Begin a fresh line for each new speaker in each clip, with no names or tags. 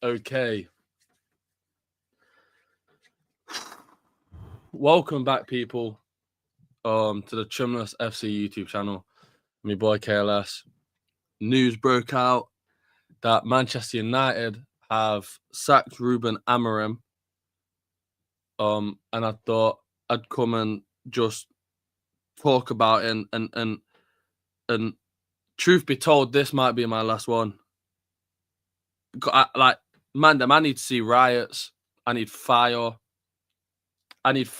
Okay. Welcome back, people, to the Trimless FC YouTube channel. My boy KLS. News broke out that Manchester United have sacked Ruben Amorim. And I thought I'd come and just talk about it and truth be told, this might be my last one. I need to see riots. I need fire. I need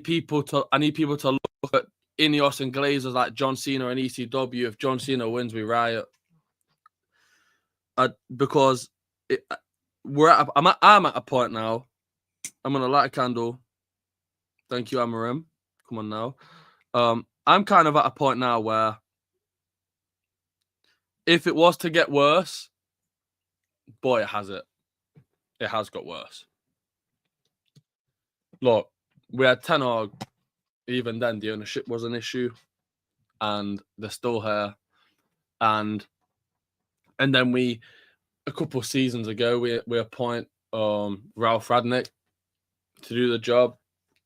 people to look at Ineos and Glazers like John Cena and ECW. If John Cena wins, we riot. Because I'm at a point now. I'm gonna light a candle. Thank you, Amorim. Come on now. I'm kind of at a point now where if it was to get worse, boy, it has it. It has got worse. Look, we had Ten Hag. Even then, the ownership was an issue, and they're still here. And then a couple of seasons ago, we appoint Ralph Radnick to do the job.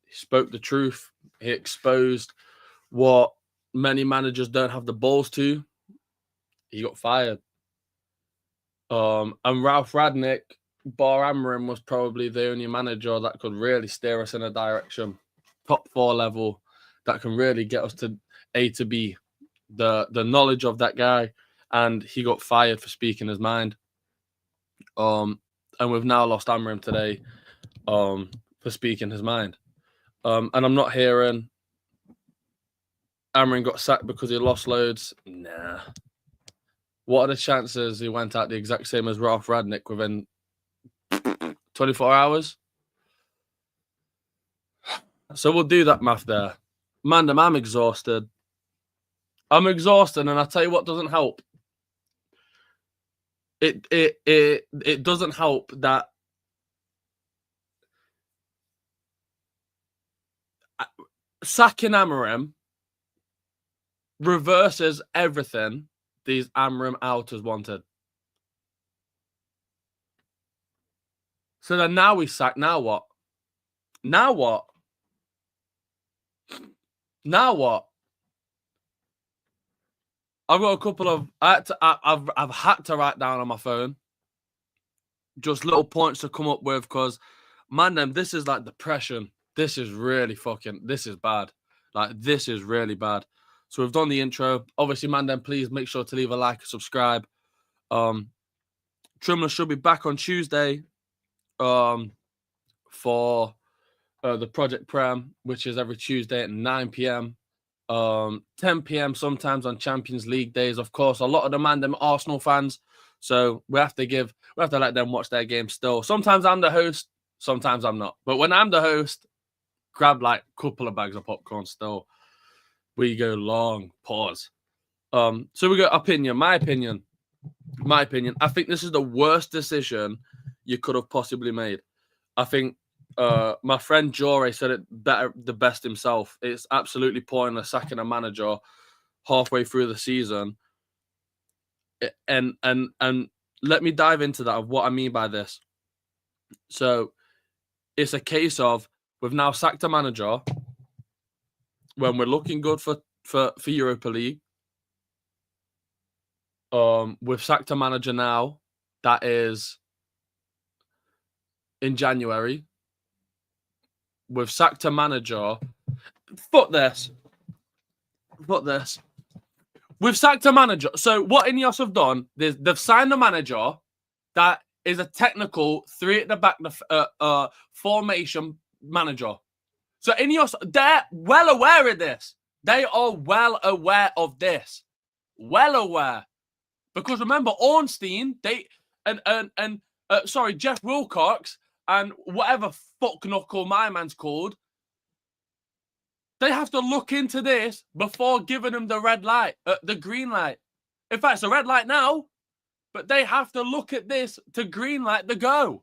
He spoke the truth. He exposed what many managers don't have the balls to. He got fired. And Ralph Radnick, bar Amorim, was probably the only manager that could really steer us in a direction, top 4 level, that can really get us to A to B. The knowledge of that guy, and he got fired for speaking his mind. And we've now lost Amorim today, for speaking his mind. And I'm not hearing Amorim got sacked because he lost loads. Nah. What are the chances he went out the exact same as Ralph Radnick within 24 hours? So we'll do that math there. Man, I'm exhausted. I'm exhausted, and I tell you what doesn't help. It doesn't help that sacking Amorim reverses everything these Amorim outers wanted. So then now we sack. Now what? Now what? Now what? I've got a couple of. I've had to write down on my phone just little points to come up with, because man, this is like depression. This is really this is bad. Like, this is really bad. So we've done the intro. Obviously, man, please make sure to leave a like and subscribe. Trimless should be back on Tuesday for the Project Prem, which is every Tuesday at 9 p.m. 10 p.m. sometimes on Champions League days. Of course, a lot of them Arsenal fans, so we have to let them watch their game still. Sometimes I'm the host, sometimes I'm not. But when I'm the host, grab like a couple of bags of popcorn still. We go long. Pause. So we got my opinion. I think this is the worst decision you could have possibly made. I think my friend Jory said it the best himself. It's absolutely pointless sacking a manager halfway through the season. And let me dive into that, of what I mean by this. So it's a case of we've now sacked a manager when we're looking good for Europa League. We've sacked a manager now that is in January. We've sacked a manager. Fuck this. We've sacked a manager. So what Ineos have done, they've signed a manager that is a technical 3 at the back formation manager. So Ineos, they're well aware of this. They are well aware of this. Well aware. Because remember, Ornstein, Jeff Wilcox, and whatever fuck knuckle my man's called, they have to look into this before giving them the red light, the green light. In fact, it's a red light now, but they have to look at this to green light the go.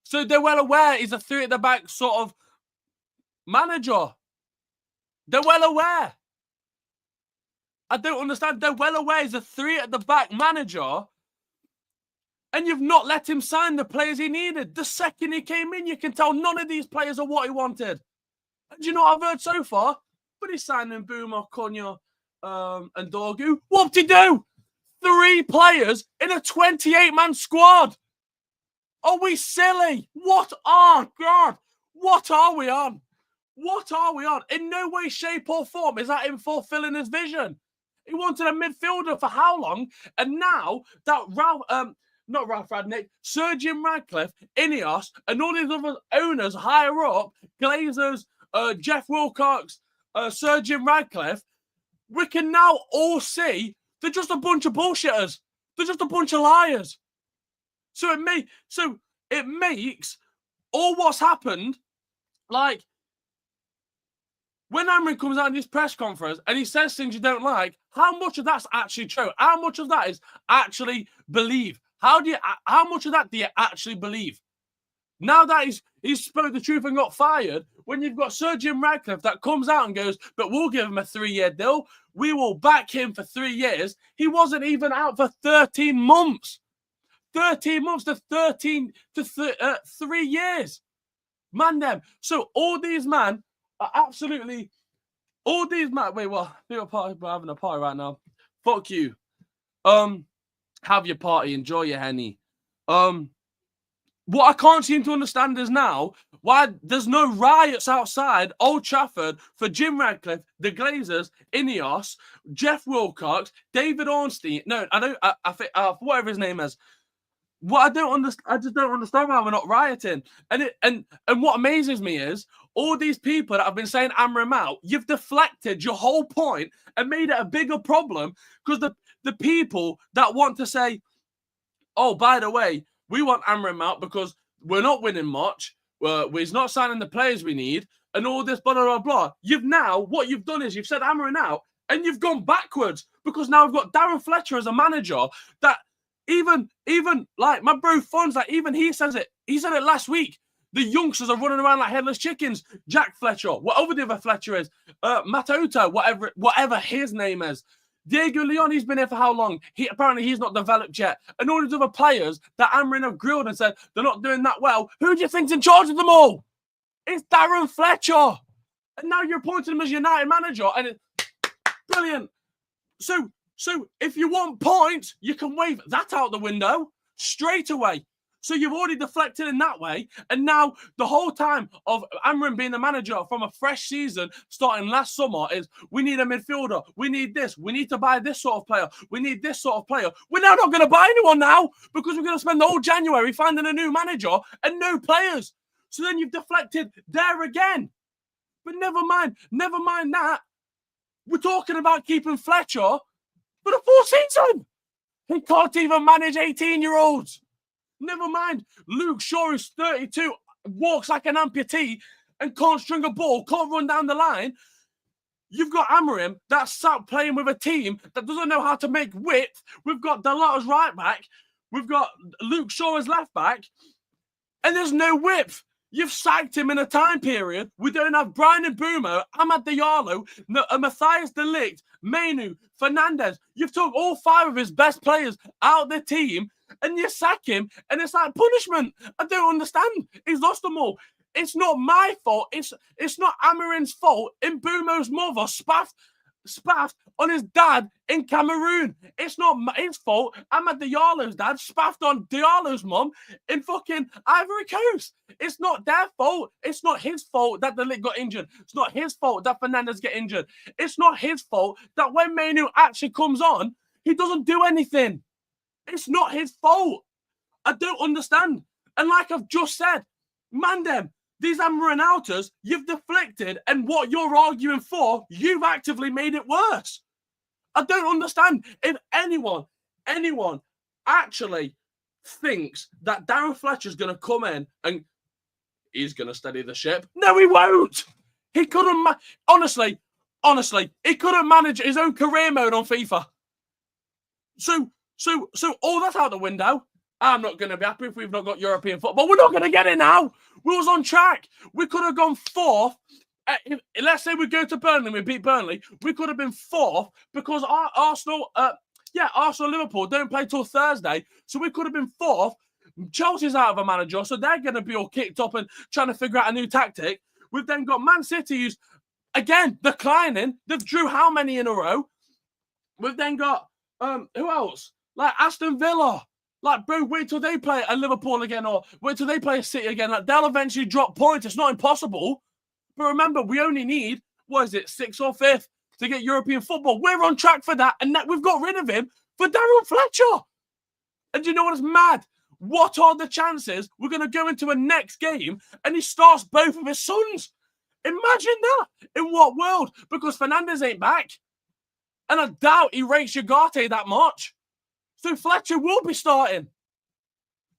So they're well aware he's a 3 at the back sort of manager. They're well aware. I don't understand. They're well aware he's a 3 at the back manager, And you've not let him sign the players he needed. The second he came in, you can tell none of these players are what he wanted. And do you know what I've heard so far? But he's signing Boomer, Cunha, and Dorgu. What did he do? 3 players in a 28-man squad. Are we silly? What? Oh, God. What are we on? What are we on? In no way, shape, or form is that him fulfilling his vision. He wanted a midfielder for how long? And now that not Ralph Radnick, Sir Jim Radcliffe, Ineos, and all these other owners higher up, Glazers, Jeff Wilcox, Sir Jim Radcliffe, we can now all see they're just a bunch of bullshitters. They're just a bunch of liars. So it makes all what's happened, like, when Amorim comes out in his press conference and he says things you don't like, how much of that's actually true? How much of that is actually believe? How much of that do you actually believe? Now that he's spoke the truth and got fired, when you've got Sir Jim Radcliffe that comes out and goes, but we'll give him a 3-year deal. We will back him for 3 years. He wasn't even out for 13 months. 13 months to 3 years. Man, them. So all these man are absolutely, all these man. Wait, what? We're having a party right now. Fuck you. Have your party. Enjoy your Henny. What I can't seem to understand is now why there's no riots outside Old Trafford for Jim Radcliffe, the Glazers, Ineos, Jeff Wilcox, David Ornstein. No, I don't. I think whatever his name is. What I don't understand, I just don't understand why we're not rioting. And what amazes me is all these people that have been saying Amorim out, you've deflected your whole point and made it a bigger problem because the people that want to say, oh, by the way, we want Amorim out because we're not winning much. He's not signing the players we need, and all this blah blah blah. What you've done is you've said Amorim out, and you've gone backwards because now we've got Darren Fletcher as a manager. That even like my bro Fonz, like even he says it. He said it last week. The youngsters are running around like headless chickens. Jack Fletcher, whatever the other Fletcher is, Matt Ota, whatever his name is. Diego Leon, he's been here for how long? Apparently he's not developed yet. And all these other players that Amorim have grilled and said they're not doing that well. Who do you think's in charge of them all? It's Darren Fletcher. And now you're appointing him as United manager. And it's brilliant. So if you want points, you can wave that out the window straight away. So you've already deflected in that way. And now the whole time of Amorim being the manager from a fresh season starting last summer is we need a midfielder. We need this. We need to buy this sort of player. We need this sort of player. We're now not going to buy anyone now because we're going to spend the whole January finding a new manager and no players. So then you've deflected there again. But never mind that. We're talking about keeping Fletcher for the full season. He can't even manage 18-year-olds. Never mind, Luke Shaw is 32, walks like an amputee and can't string a ball, can't run down the line. You've got Amorim that's sat playing with a team that doesn't know how to make width. We've got Dalot as right back. We've got Luke Shaw as left back. And there's no width. You've sacked him in a time period. We don't have Brian and Mbeumo, Amad Diallo, Matthias de Ligt, Menu, Fernandez. You've took all 5 of his best players out of the team and you sack him, and it's like punishment. I don't understand. He's lost them all. It's not my fault. It's not Amorim's fault. Mbeumo's mother spaffed on his dad in Cameroon. It's not his fault. Amad Diallo's dad spaffed on Diallo's mum in fucking Ivory Coast. It's not their fault. It's not his fault that the Ligt got injured. It's not his fault that Fernandez get injured. It's not his fault that when Menu actually comes on, he doesn't do anything. It's not his fault. I don't understand. And like I've just said, man, them, these Amorim outers, you've deflected, and what you're arguing for, you've actively made it worse. I don't understand. If anyone actually thinks that Darren Fletcher's going to come in and he's going to steady the ship, no, he won't. He couldn't, honestly, he couldn't manage his own career mode on FIFA. So all that's out the window. I'm not going to be happy if we've not got European football. We're not going to get it now. We was on track. We could have gone 4th. Let's say we go to Burnley and we beat Burnley. We could have been 4th because our Arsenal, Yeah, Arsenal, Liverpool don't play till Thursday, so we could have been fourth. Chelsea's out of a manager, so they're going to be all kicked up and trying to figure out a new tactic. We've then got Man City, who's, again, declining. They've drew how many in a row? We've then got, who else? Like Aston Villa. Like, bro, wait till they play a Liverpool again, or wait till they play a City again. Like, they'll eventually drop points. It's not impossible. But remember, we only need, what is it, 6th or 5th to get European football. We're on track for that, and that we've got rid of him for Darren Fletcher. And do you know what is mad? What are the chances we're going to go into a next game and he starts both of his sons? Imagine that. In what world? Because Fernandes ain't back. And I doubt he rates Ugarte that much. So Fletcher will be starting.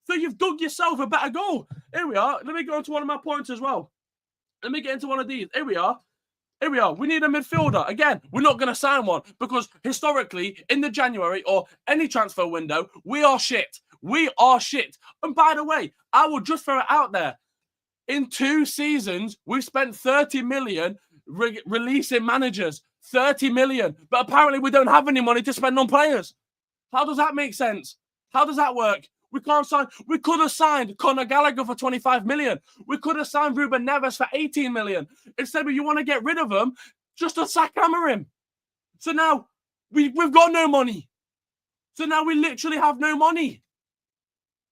So you've dug yourself a better goal. Here we are. Let me go into one of my points as well. Let me get into one of these. Here we are. Here we are. We need a midfielder. Again, we're not going to sign one because historically, in the January or any transfer window, we are shit. We are shit. And by the way, I will just throw it out there. In 2 seasons, we've spent 30 million releasing managers. 30 million. But apparently we don't have any money to spend on players. How does that make sense? How does that work? We can't sign. We could have signed Conor Gallagher for 25 million. We could have signed Ruben Neves for 18 million. Instead of you want to get rid of them, just to sack Amorim. So now we've got no money. So now we literally have no money.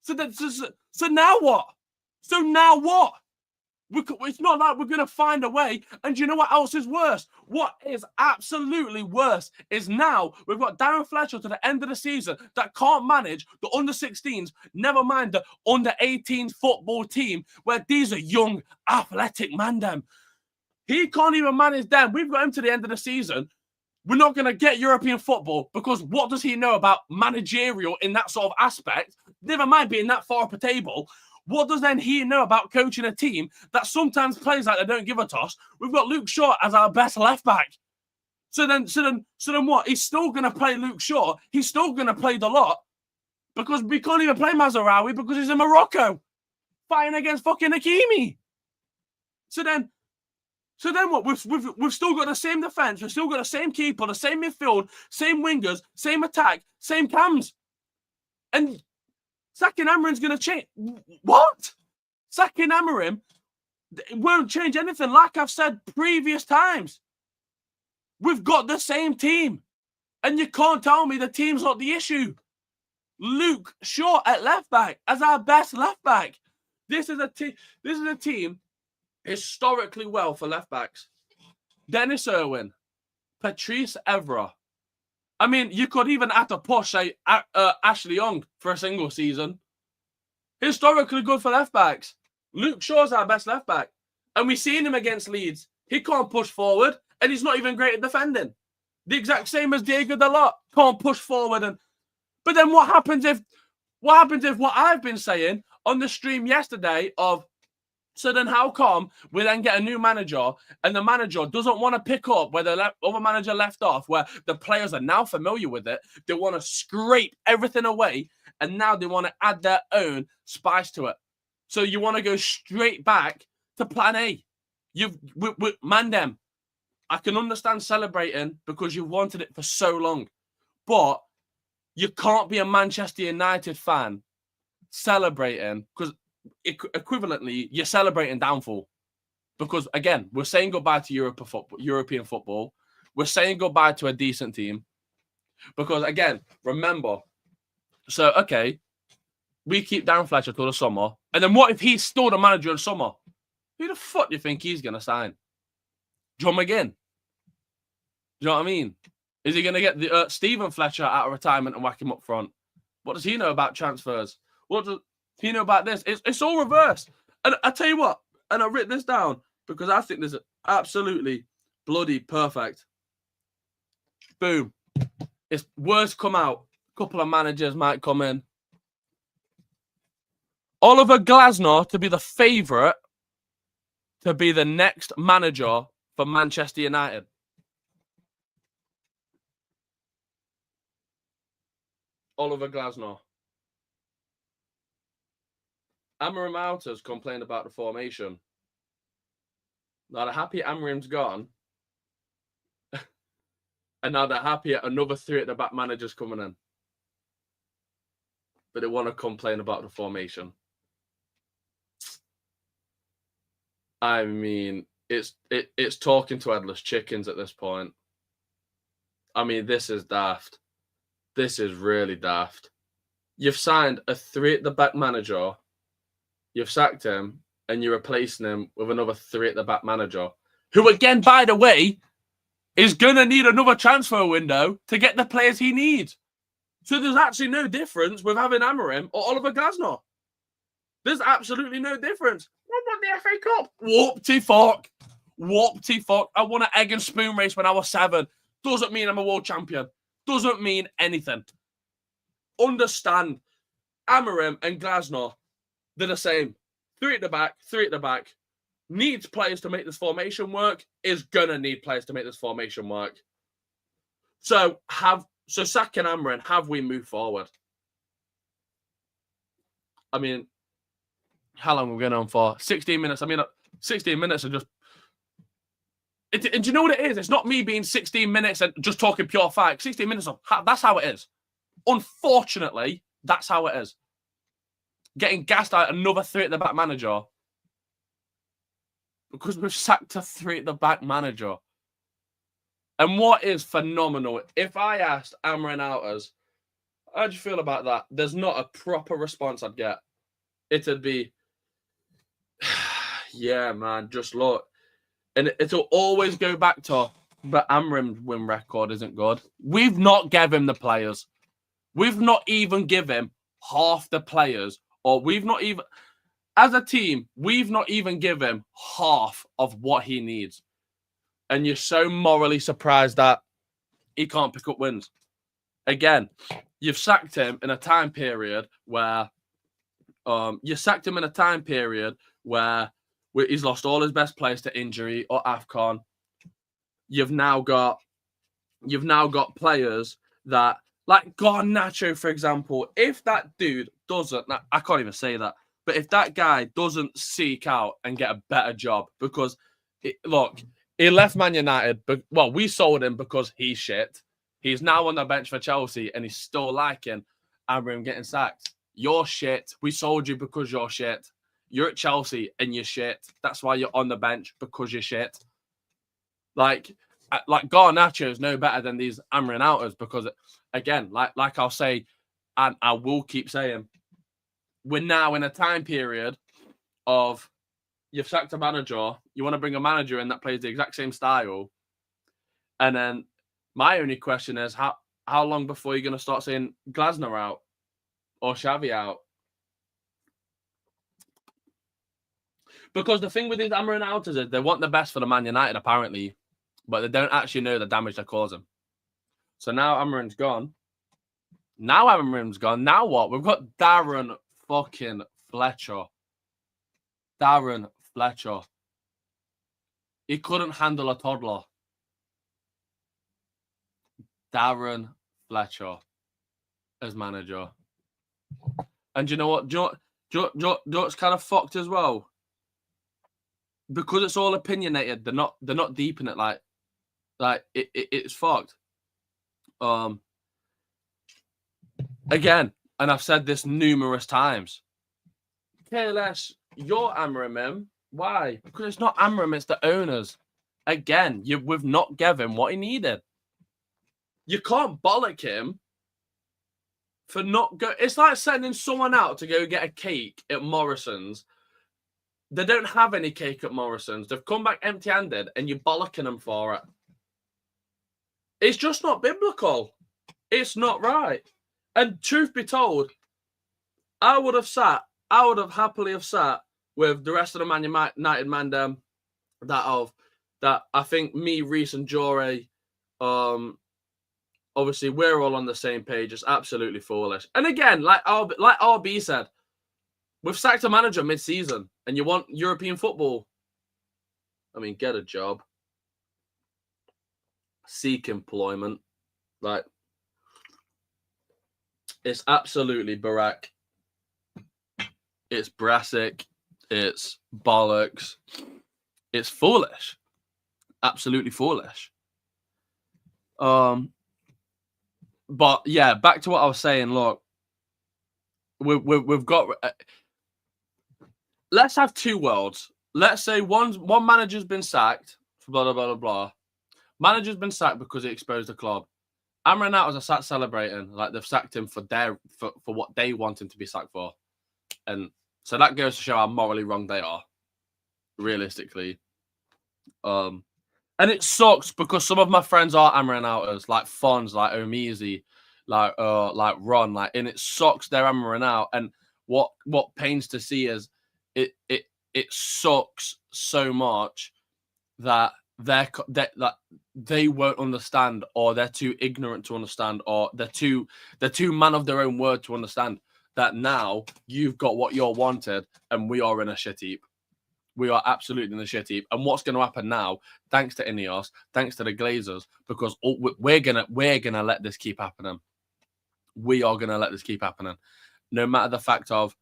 So now what? So now what? It's not like we're going to find a way. And do you know what else is worse? What is absolutely worse is now we've got Darren Fletcher to the end of the season that can't manage the under-16s, never mind the under-18s football team where these are young, athletic man them. He can't even manage them. We've got him to the end of the season. We're not going to get European football because what does he know about managerial in that sort of aspect? Never mind being that far up a table. What does then he know about coaching a team that sometimes plays like they don't give a toss? We've got Luke Shaw as our best left back. So then what? He's still going to play Luke Shaw. He's still going to play the lot because we can't even play Mazraoui because he's in Morocco fighting against fucking Hakimi. So then what? We've still got the same defense. We've still got the same keeper, the same midfield, same wingers, same attack, same cams. And sacking Amorim's going to change. What? Sacking Amorim won't change anything. Like I've said previous times, we've got the same team. And you can't tell me the team's not the issue. Luke Shaw at left back as our best left back. This is a team historically well for left backs. Dennis Irwin, Patrice Evra. I mean, you could even have to push, say, Ashley Young for a single season. Historically good for left backs. Luke Shaw's our best left back. And we've seen him against Leeds. He can't push forward, and he's not even great at defending. The exact same as Diego Dalot. Can't push forward. But then what happens if what I've been saying on the stream yesterday of, so then how come we then get a new manager and the manager doesn't want to pick up where the other manager left off, where the players are now familiar with it. They want to scrape everything away and now they want to add their own spice to it. So you want to go straight back to plan A. Mandem, I can understand celebrating because you've wanted it for so long, but you can't be a Manchester United fan celebrating because equivalently, you're celebrating downfall because, again, we're saying goodbye to European football. We're saying goodbye to a decent team because, again, remember, so, okay, we keep Darren Fletcher till the summer, and then what if he's still the manager in summer? Who the fuck do you think he's going to sign? John McGinn? Do you know what I mean? Is he going to get the Stephen Fletcher out of retirement and whack him up front? What does he know about transfers? What does you know about this? It's all reversed. And I tell you what, and I written this down because I think this is absolutely bloody perfect. Boom. If words come out, a couple of managers might come in. Oliver Glasner to be the favourite to be the next manager for Manchester United. Oliver Glasner. Amorim Outers complained about the formation. Now, the happy Amorim's gone. And now they're happy at another 3 at the back managers coming in. But they want to complain about the formation. I mean, it's talking to headless chickens at this point. I mean, this is daft. This is really daft. You've signed a 3 at the back manager. You've sacked him, and you're replacing him with another 3 at the back manager, who, again, by the way, is going to need another transfer window to get the players he needs. So there's actually no difference with having Amorim or Oliver Glasner. There's absolutely no difference. I won the FA Cup. Whoop-ty-fuck. Whoop-ty-fuck. I won an egg and spoon race when I was 7. Doesn't mean I'm a world champion. Doesn't mean anything. Understand, Amorim and Glasner, they're the same. 3 at the back, 3 at the back. Needs players to make this formation work. Is going to need players to make this formation work. So sacking Amorim, have we moved forward? I mean, how long are we going on for? 16 minutes. I mean, 16 minutes are just... And do you know what it is? It's not me being 16 minutes and just talking pure facts. 16 minutes of... That's how it is. Unfortunately, that's how it is. Getting gassed out another 3 at the back manager because we've sacked a 3 at the back manager. And what is phenomenal, if I asked Amorim Outers, how do you feel about that? There's not a proper response I'd get. It'd be, yeah, man, just look. And it'll always go back to, but Amorim's win record isn't good. We've not given him the players. We've not even given him half the players. Or we've not even, as a team, we've not even given him half of what he needs. And you're so morally surprised that he can't pick up wins. Again, you've sacked him in a time period where he's lost all his best players to injury or AFCON. You've now got players that, like Garnacho, for example, if that dude doesn't, I can't even say that, but if that guy doesn't seek out and get a better job, because, look, he left Man United, but, well, we sold him because he's shit. He's now on the bench for Chelsea, and he's still liking Amorim getting sacked. You're shit. We sold you because you're shit. You're at Chelsea, and you're shit. That's why you're on the bench, because you're shit. Like Garnacho is no better than these Amorim Outers, because, again, like I'll say, and I will keep saying, we're now in a time period of you've sacked a manager, you want to bring a manager in that plays the exact same style, and then my only question is how long before you're going to start saying Glasner out or Xavi out? Because the thing with these Amorim Outers is they want the best for the Man United, apparently, but they don't actually know the damage they're causing. So now Amorim's gone. Now what? We've got Darren fucking Fletcher. Darren Fletcher. He couldn't handle a toddler. Darren Fletcher as manager. And you know what? Do you know what's kind of fucked as well? Because it's all opinionated, they're not deep in it. Like it's fucked. Again, and I've said this numerous times. KLS, you're Amorim. Why? Because it's not Amorim, it's the owners. Again, we've not given him what he needed. You can't bollock him for not go. It's like sending someone out to go get a cake at Morrison's. They don't have any cake at Morrison's. They've come back empty-handed, and you're bollocking them for it. It's just not biblical. It's not right. And truth be told, I would have happily have sat with the rest of the Man United mandem that I think me, Reece, and Jore, obviously we're all on the same page. It's absolutely foolish. And again, like RB said, we've sacked a manager mid-season, and you want European football. I mean, get a job. Seek employment. Like, it's absolutely Barack. It's Brassic. It's bollocks. It's foolish. Absolutely foolish. But yeah, back to what I was saying. Look, we've got. Let's have two worlds. Let's say one manager's been sacked. Blah blah blah blah blah. Manager's been sacked because he exposed the club. Amran out as a sat celebrating like they've sacked him for what they want him to be sacked for, and so that goes to show how morally wrong they are, realistically. And it sucks because some of my friends are Amran outers, like Fonz, like Omizi, like Ron, like, and it sucks they're Amran out. And what pains to see is it sucks so much that they won't understand, or they're too ignorant to understand, or they're too man of their own word to understand that now you've got what you're wanted and we are in a shit heap. We are absolutely in the shit heap. And what's going to happen now, thanks to Ineos, thanks to the Glazers, because we're gonna let this keep happening. We are gonna let this keep happening, no matter the fact of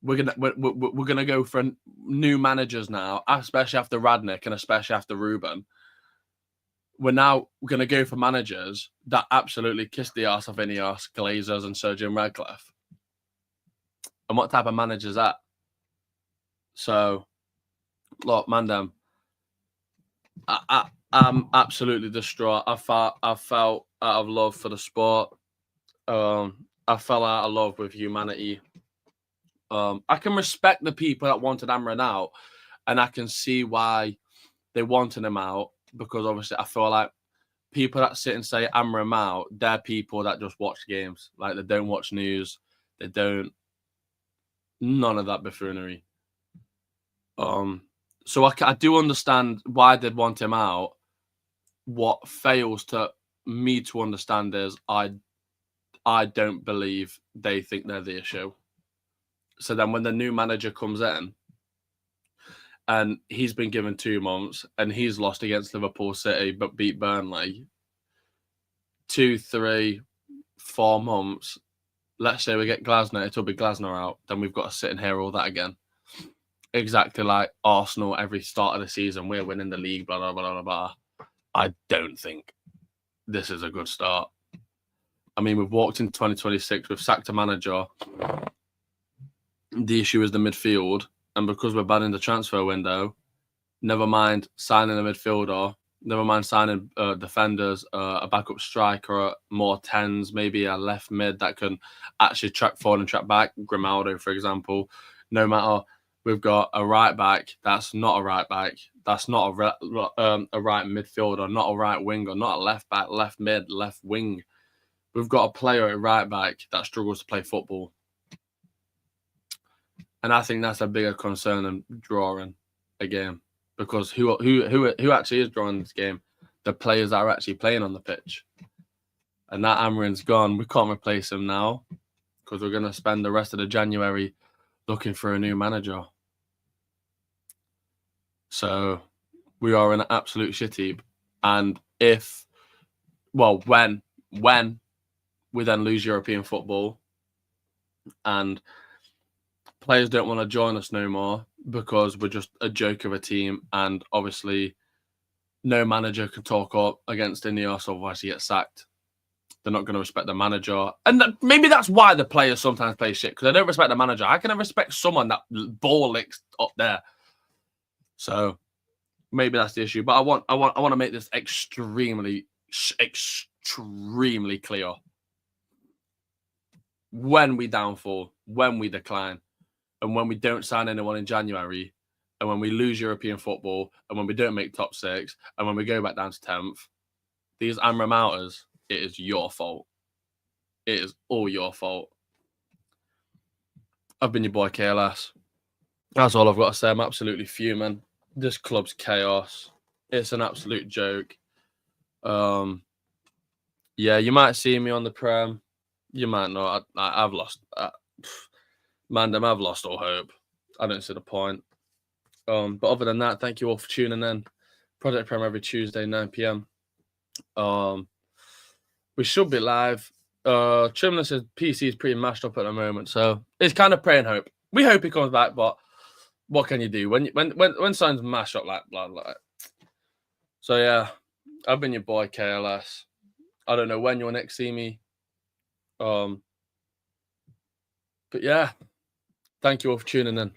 we're gonna go for new managers now, especially after Radnick and especially after Ruben. We're now gonna go for managers that absolutely kiss the arse of Ineos, Glazers, and Sir Jim Radcliffe. And what type of manager is that? So, look, Mandem, I'm absolutely distraught. I felt out of love for the sport. I fell out of love with humanity. I can respect the people that wanted Amran out, and I can see why they wanted him out, because obviously I feel like people that sit and say Amran out, they're people that just watch games. Like, they don't watch news. They don't. None of that buffoonery. So I do understand why they'd want him out. What fails to me to understand is I don't believe they think they're the issue. So then when the new manager comes in and he's been given 2 months and he's lost against Liverpool City but beat Burnley, 2, 3, 4 months, let's say we get Glasner, it'll be Glasner out, then we've got to sit and hear all that again. Exactly like Arsenal every start of the season, we're winning the league, blah, blah, blah, blah, blah. I don't think this is a good start. I mean, we've walked into 2026, we've sacked a manager. The issue is the midfield. And because we're bad in the transfer window, never mind signing a midfielder, never mind signing defenders, a backup striker, more 10s, maybe a left mid that can actually track forward and track back. Grimaldo, for example. No matter, we've got a right back that's not a right back. That's not a right midfielder, not a right winger, not a left back, left mid, left wing. We've got a player at right back that struggles to play football. And I think that's a bigger concern than drawing a game. Because who actually is drawing this game? The players that are actually playing on the pitch. And that Amrin's gone. We can't replace him now because we're going to spend the rest of the January looking for a new manager. So we are in an absolute shit heap. And when we then lose European football and players don't want to join us no more because we're just a joke of a team, and obviously no manager can talk up against Ineos, otherwise he gets sacked. They're not going to respect the manager. And maybe that's why the players sometimes play shit, because they don't respect the manager. How can I respect someone that ball licks up there? So maybe that's the issue. But I want to make this extremely clear. When we downfall, when we decline, and when we don't sign anyone in January, and when we lose European football, and when we don't make top 6, and when we go back down to 10th, these Amram outers, it is your fault. It is all your fault. I've been your boy KLS. That's all I've got to say. I'm absolutely fuming. This club's chaos. It's an absolute joke. Yeah, you might see me on the Prem. You might not. I've lost. Mandem, I've lost all hope. I don't see the point. But other than that, thank you all for tuning in. Project Prem every Tuesday, 9 p.m. We should be live. Trimless' PC is pretty mashed up at the moment, so it's kind of pray and hope. We hope he comes back, but what can you do when something's mashed up like blah blah? So yeah, I've been your boy, KLS. I don't know when you'll next see me. But yeah, thank you all for tuning in.